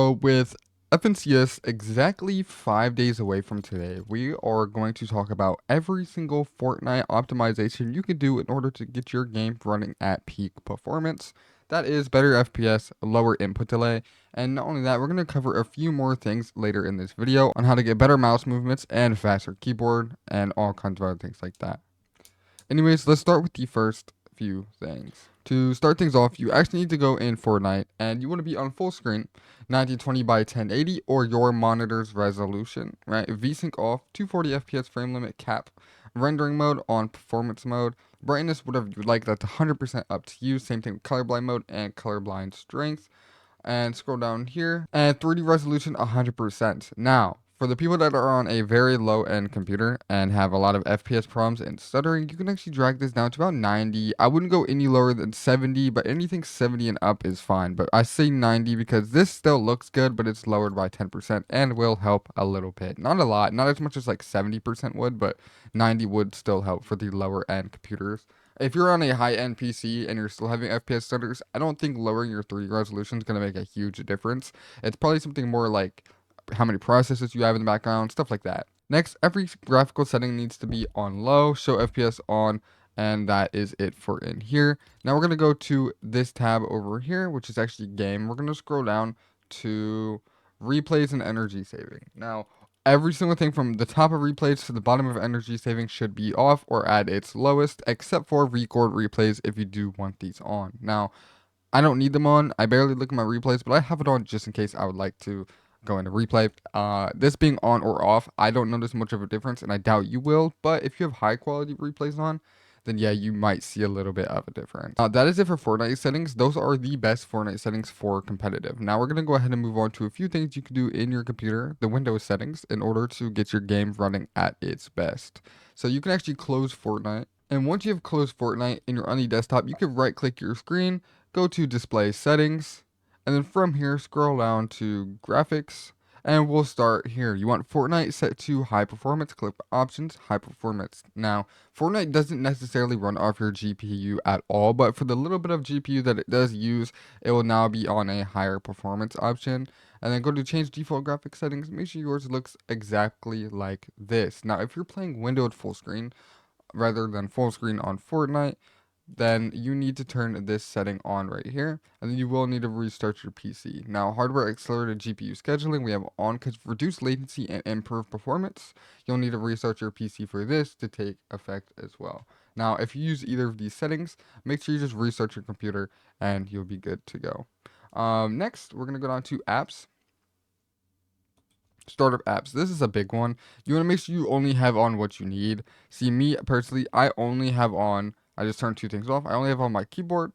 So with FNCS exactly 5 days away from today, we are going to talk about every single Fortnite optimization you can do in order to get your game running at peak performance. That is better FPS, lower input delay, and not only that, we're going to cover a few more things later in this video on how to get better mouse movements and faster keyboard and all kinds of other things like that. Anyways, let's start with the first few things. To start things off, you actually need to go in Fortnite and you want to be on full screen, 1920 by 1080 or your monitor's resolution, right? VSync off, 240 FPS frame limit cap, rendering mode on performance mode, brightness, whatever you like, that's 100% up to you. Same thing with colorblind mode and colorblind strength. And scroll down here and 3D resolution 100%. Now, for the people that are on a very low end computer and have a lot of FPS problems and stuttering, you can actually drag this down to about 90. I wouldn't go any lower than 70, but anything 70 and up is fine. But I say 90 because this still looks good, but it's lowered by 10% and will help a little bit. Not a lot, not as much as like 70% would, but 90 would still help for the lower end computers. If you're on a high-end PC and you're still having FPS stutters, I don't think lowering your 3D resolution is going to make a huge difference. It's probably something more like how many processes you have in the background, stuff like that. Next, every graphical setting needs to be on low, show FPS on, and that is it for in here. Now we're going to go to this tab over here, which is actually game. We're going to scroll down to replays and energy saving. Now, every single thing from the top of replays to the bottom of energy saving should be off or at its lowest, except for record replays if you do want these on. Now, I don't need them on. I barely look at my replays, but I have it on just in case I would like to go into replay. This being on or off, I don't notice much of a difference, and I doubt you will. But if you have high quality replays on, then yeah, you might see a little bit of a difference. That is it for Fortnite settings. Those are the best Fortnite settings for competitive. Now we're going to go ahead and move on to a few things you can do in your computer, the Windows settings, in order to get your game running at its best. So you can actually close Fortnite. And once you have closed Fortnite and you're on the desktop, you can right click your screen, go to display settings, and then from here scroll down to graphics, and we'll start here. You want Fortnite set to high performance, click options, high performance. Now, Fortnite doesn't necessarily run off your GPU at all, but for the little bit of GPU that it does use, it will now be on a higher performance option. And then go to change default graphics settings, make sure yours looks exactly like this. Now, if you're playing windowed full screen rather than full screen on Fortnite, then you need to turn this setting on right here, and then you will need to restart your PC. Now, hardware accelerated GPU scheduling, we have on because reduce latency and improve performance. You'll need to restart your PC for this to take effect as well. Now, if you use either of these settings, make sure you just restart your computer and you'll be good to go. Next, we're going to go down to apps. Startup apps. This is a big one. You want to make sure you only have on what you need. See, me personally, I only have on, I just turned two things off. I only have on my keyboard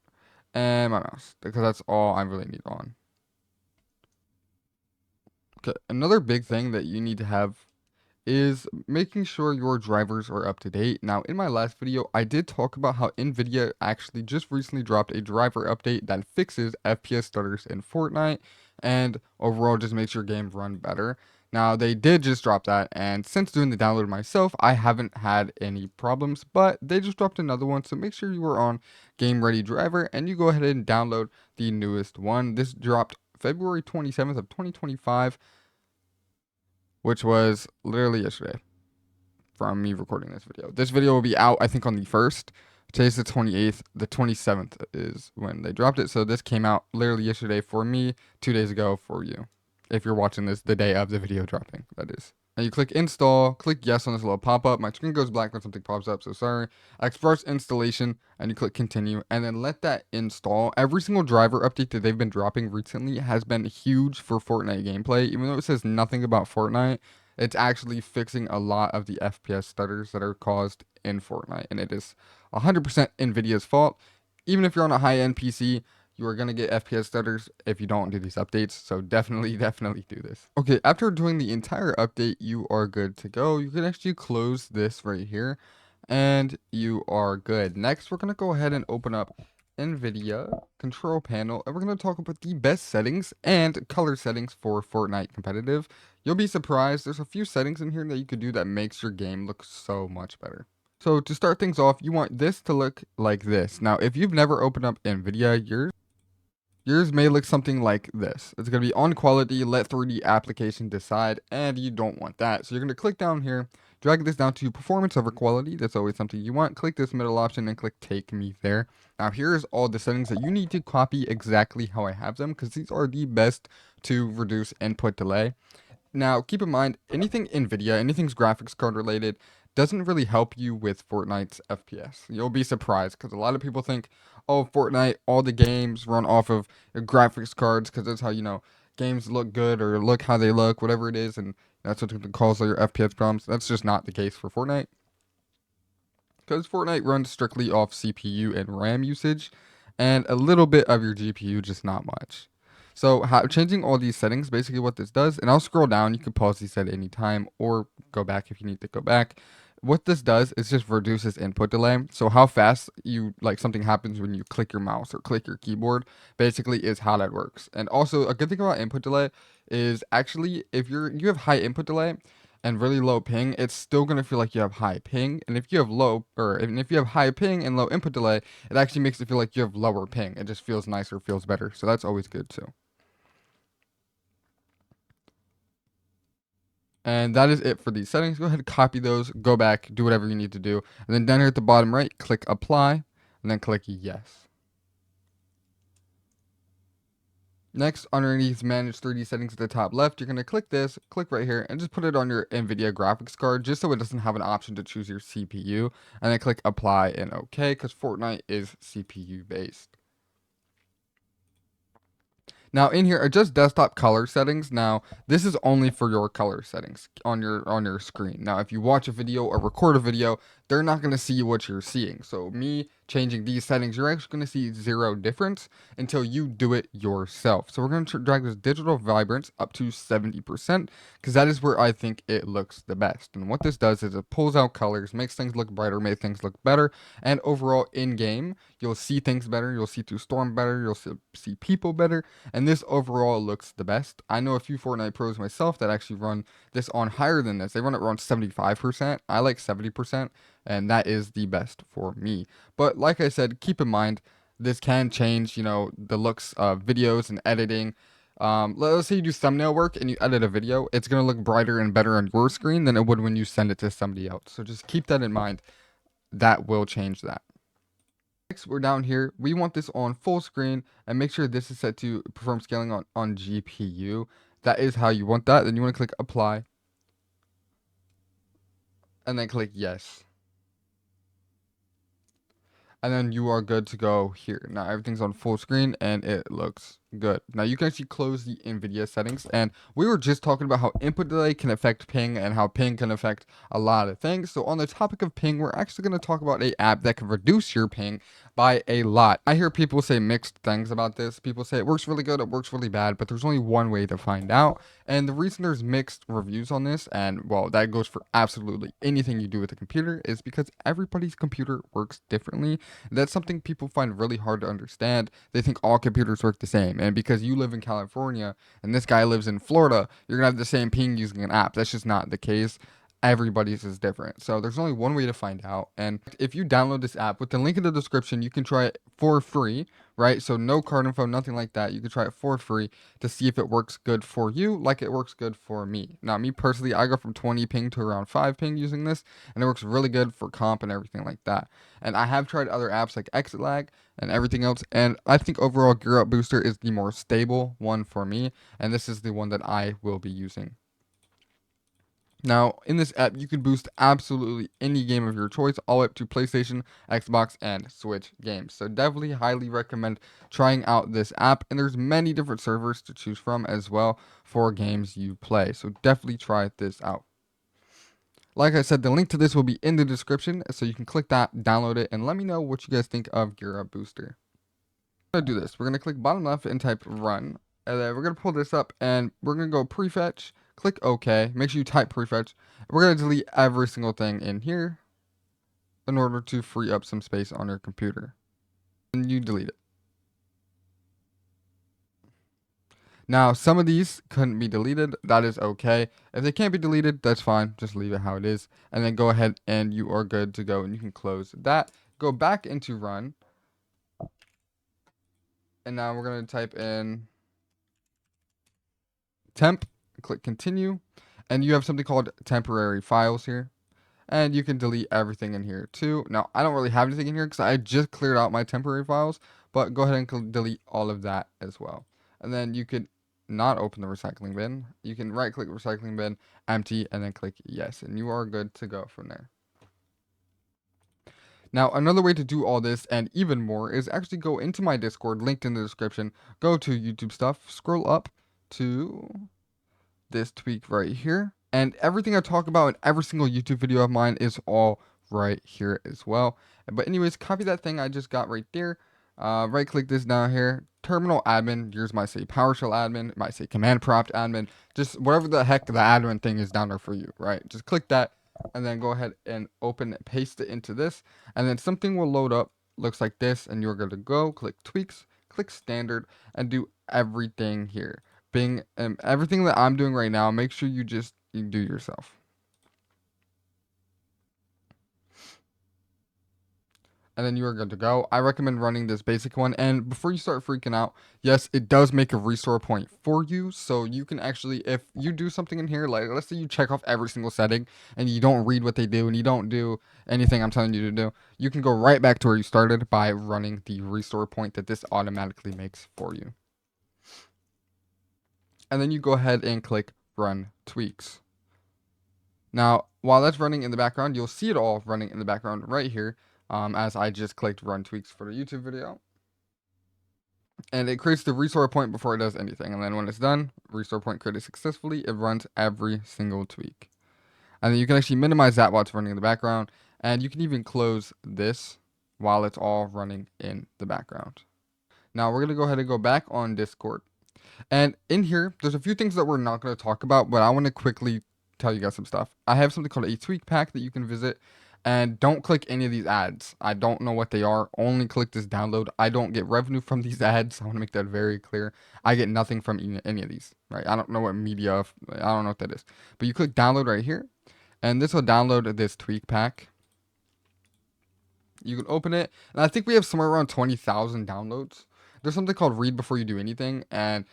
and my mouse because that's all I really need on. Okay, another big thing that you need to have is making sure your drivers are up to date. Now, in my last video, I did talk about how Nvidia actually just recently dropped a driver update that fixes FPS stutters in Fortnite and overall just makes your game run better. Now, they did just drop that, and since doing the download myself, I haven't had any problems, but they just dropped another one, so make sure you are on Game Ready Driver, and you go ahead and download the newest one. This dropped February 27th of 2025, which was literally yesterday from me recording this video. This video will be out, I think, on the 1st. Today's the 28th. The 27th is when they dropped it. So this came out literally yesterday for me, 2 days ago for you. If you're watching this the day of the video dropping, that is. And you click install, click yes on this little pop-up. My screen goes black when something pops up, so sorry. Express installation, and you click continue, and then let that install. Every single driver update that they've been dropping recently has been huge for Fortnite gameplay. Even though it says nothing about Fortnite, it's actually fixing a lot of the FPS stutters that are caused in Fortnite, and it is 100% Nvidia's fault. Even if you're on a high-end PC, you are going to get FPS stutters if you don't do these updates. So definitely do this. Okay, after doing the entire update, you are good to go. You can actually close this right here and you are good. Next, we're going to go ahead and open up Nvidia control panel, and we're going to talk about the best settings and color settings for Fortnite competitive. You'll be surprised. There's a few settings in here that you could do that makes your game look so much better. So to start things off, you want this to look like this. Now, if you've never opened up Nvidia, yours may look something like this. It's going to be on quality, let 3D application decide, and you don't want that. So you're going to click down here, drag this down to performance over quality. That's always something you want. Click this middle option and click take me there. Now here's all the settings that you need to copy exactly how I have them, because these are the best to reduce input delay. Now, keep in mind, anything Nvidia, anything's graphics card related, doesn't really help you with Fortnite's FPS. You'll be surprised because a lot of people think, oh, Fortnite, all the games run off of graphics cards because that's how, games look good or look how they look, whatever it is, and that's what it calls all your FPS problems. That's just not the case for Fortnite because Fortnite runs strictly off CPU and RAM usage and a little bit of your GPU, just not much. So changing all these settings, basically what this does, and I'll scroll down, you can pause these at any time or go back if you need to go back. What this does is just reduces input delay. So how fast something happens when you click your mouse or click your keyboard basically is how that works. And also a good thing about input delay is actually if you have high input delay, and really low ping, it's still gonna feel like you have high ping. And if you have if you have high ping and low input delay, it actually makes it feel like you have lower ping. It just feels nicer, feels better. So that's always good too. And that is it for these settings. Go ahead and copy those, go back, do whatever you need to do. And then down here at the bottom right, click apply, and then click yes. Next, underneath manage 3D settings at the top left, you're going to click this, click right here, and just put it on your Nvidia graphics card, just so it doesn't have an option to choose your CPU. And then click apply and OK, because Fortnite is CPU based. Now in here, adjust desktop color settings. Now this is only for your color settings on your screen. Now if you watch a video or record a video, they're not going to see what you're seeing. So me changing these settings, you're actually going to see zero difference until you do it yourself. So we're going to drag this digital vibrance up to 70% because that is where I think it looks the best. And what this does is it pulls out colors, makes things look brighter, makes things look better, and overall in game you'll see things better, you'll see through storm better, you'll see people better, and this overall looks the best. I know a few Fortnite pros myself that actually run this on higher than this. They run it around 75%. I like 70%, and that is the best for me. But like I said, keep in mind, this can change, the looks of videos and editing. Let's say you do thumbnail work and you edit a video, it's going to look brighter and better on your screen than it would when you send it to somebody else. So just keep that in mind. That will change that. Next, we're down here. We want this on full screen and make sure this is set to perform scaling on GPU. That is how you want that. Then you want to click apply and then click yes. And then you are good to go here. Now everything's on full screen and it looks good. Now you can actually close the Nvidia settings, and we were just talking about how input delay can affect ping and how ping can affect a lot of things. So on the topic of ping, we're actually going to talk about a app that can reduce your ping by a lot. I hear people say mixed things about this. People say it works really good, it works really bad, but there's only one way to find out. And the reason there's mixed reviews on this, and well, that goes for absolutely anything you do with a computer, is because everybody's computer works differently. That's something people find really hard to understand. They think all computers work the same. And because you live in California and this guy lives in Florida, you're going to have the same ping using an app. That's just not the case. Everybody's is different. So there's only one way to find out. And if you download this app with the link in the description, you can try it for free, right? So no card info, nothing like that. You can try it for free to see if it works good for you like it works good for me. Now, me personally, I go from 20 ping to around 5 ping using this, and it works really good for comp and everything like that. And I have tried other apps like Exit Lag and everything else, and I think overall Gear Up Booster is the more stable one for me, and this is the one that I will be using. Now, in this app, you can boost absolutely any game of your choice, all up to PlayStation, Xbox, and Switch games. So definitely highly recommend trying out this app, and there's many different servers to choose from as well for games you play. So definitely try this out. Like I said, the link to this will be in the description, so you can click that, download it, and let me know what you guys think of Gear Up Booster. We're going to do this. We're going to click bottom left and type run. And then we're going to pull this up and we're going to go prefetch. Click OK. Make sure you type prefetch. We're going to delete every single thing in here in order to free up some space on your computer. And you delete it. Now, some of these couldn't be deleted. That is okay. If they can't be deleted, that's fine. Just leave it how it is. And then go ahead and you are good to go. And you can close that. Go back into run. And now we're going to type in temp, click continue, and you have something called temporary files here. And you can delete everything in here too. Now, I don't really have anything in here because I just cleared out my temporary files, but go ahead and delete all of that as well. And then you could not open the recycling bin. You can right click recycling bin, empty, and then click yes, and you are good to go from there. Now, another way to do all this and even more is actually go into my Discord, linked in the description, go to YouTube stuff, scroll up to this tweak right here. And everything I talk about in every single YouTube video of mine is all right here as well. But anyways, copy that thing I just got right there. Right click this down here. Terminal admin. Yours might say PowerShell admin. It might say command prompt admin. Just whatever the heck the admin thing is down there for you, right? Just click that and then go ahead and open it, paste it into this. And then something will load up. Looks like this. And you're good to go. Click tweaks. Click standard and do everything here. Bing, everything that I'm doing right now, make sure you do yourself. And then you are good to go. I recommend running this basic one. And before you start freaking out, yes, it does make a restore point for you. So you can actually, if you do something in here, like let's say you check off every single setting and you don't read what they do and you don't do anything I'm telling you to do, you can go right back to where you started by running the restore point that this automatically makes for you. And then you go ahead and click run tweaks. Now, while that's running in the background, you'll see it all running in the background right here, as I just clicked run tweaks for the YouTube video. And it creates the restore point before it does anything. And then when it's done, restore point created successfully, it runs every single tweak. And then you can actually minimize that while it's running in the background. And you can even close this while it's all running in the background. Now we're going to go ahead and go back on Discord. And in here, there's a few things that we're not going to talk about, but I want to quickly tell you guys some stuff. I have something called a tweak pack that you can visit, and don't click any of these ads. I don't know what they are. Only click this download. I don't get revenue from these ads. I want to make that very clear. I get nothing from any of these, right? I don't know what media, I don't know what that is. But you click download right here, and this will download this tweak pack. You can open it, and I think we have somewhere around 20,000 downloads. There's something called read before you do anything, and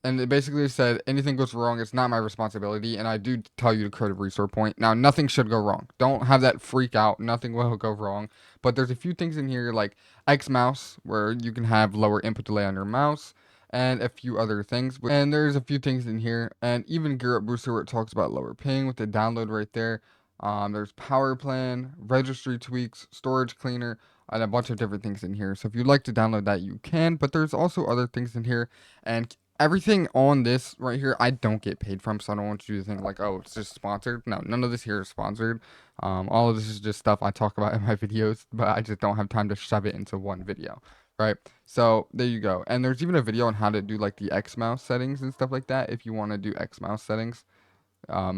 it basically said anything goes wrong, it's not my responsibility, and I do tell you to create a restore point. Now, nothing should go wrong. Don't have that freak out. Nothing will go wrong. But there's a few things in here like X mouse, where you can have lower input delay on your mouse, and a few other things. And there's a few things in here, and even Gear Up Booster where it talks about lower ping with the download right there. There's power plan, registry tweaks, storage cleaner, and a bunch of different things in here. So if you'd like to download that, you can. But there's also other things in here, and everything on this right here, I don't get paid from, so I don't want you to think like, oh, it's just sponsored. No, none of this here is sponsored. All of this is just stuff I talk about in my videos, but I just don't have time to shove it into one video, right? So there you go. And there's even a video on how to do like the X mouse settings and stuff like that if you want to do X mouse settings,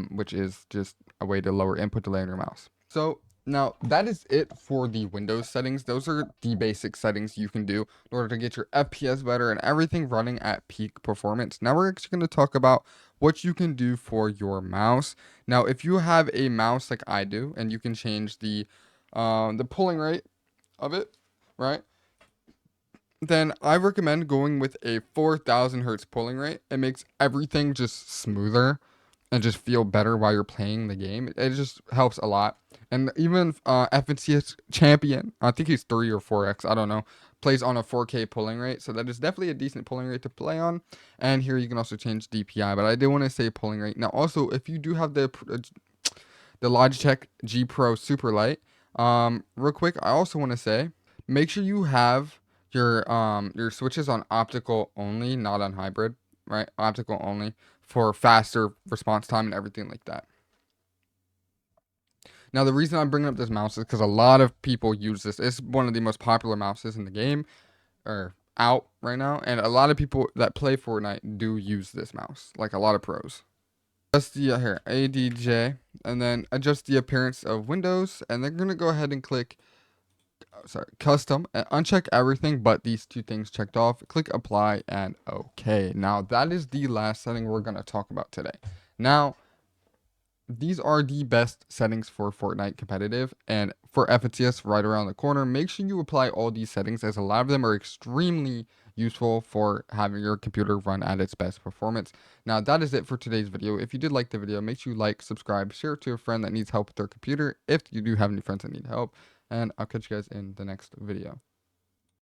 which is just a way to lower input delay on your mouse. So now that is it for the Windows settings. Those are the basic settings you can do in order to get your FPS better and everything running at peak performance. Now we're actually going to talk about what you can do for your mouse. Now if you have a mouse like I do, and you can change the pulling rate of it, right? Then I recommend going with a 4,000 hertz pulling rate. It makes everything just smoother and just feel better while you're playing the game. It just helps a lot. And even FNCS champion, I think he's 3 or 4x, I don't know, plays on a 4K pulling rate. So that is definitely a decent pulling rate to play on. And here you can also change DPI, but I did want to say pulling rate. Now also, if you do have the Logitech G Pro Superlight, real quick, I also want to say, make sure you have your switches on optical only, not on hybrid, right? Optical only for faster response time and everything like that. Now, the reason I'm bringing up this mouse is because a lot of people use this. It's one of the most popular mouses in the game, or out right now, and a lot of people that play Fortnite do use this mouse, like a lot of pros. Adjust the here ADJ, and then adjust the appearance of Windows, and they're gonna go ahead and click custom, and uncheck everything but these two things checked off. Click apply and okay. Now that is the last setting we're going to talk about today. Now these are the best settings for Fortnite competitive, and for FPS right around the corner. Make sure you apply all these settings, as a lot of them are extremely useful for having your computer run at its best performance. Now, that is it for today's video. If you did like the video, make sure you like, subscribe, share it to a friend that needs help with their computer if you do have any friends that need help, and I'll catch you guys in the next video.